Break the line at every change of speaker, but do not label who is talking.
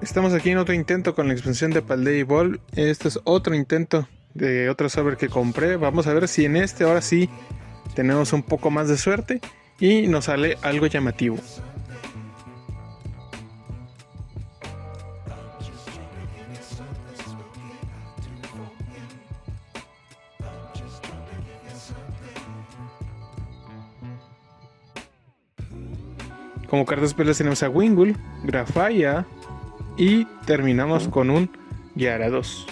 Estamos aquí en otro intento con la expansión de Paldea Evolve. Este es otro intento de otro server que compré. Vamos a ver si en este ahora sí tenemos un poco más de suerte y nos sale algo llamativo. Como cartas pelas tenemos a Wingull, Grafaya y terminamos con un Gyarados.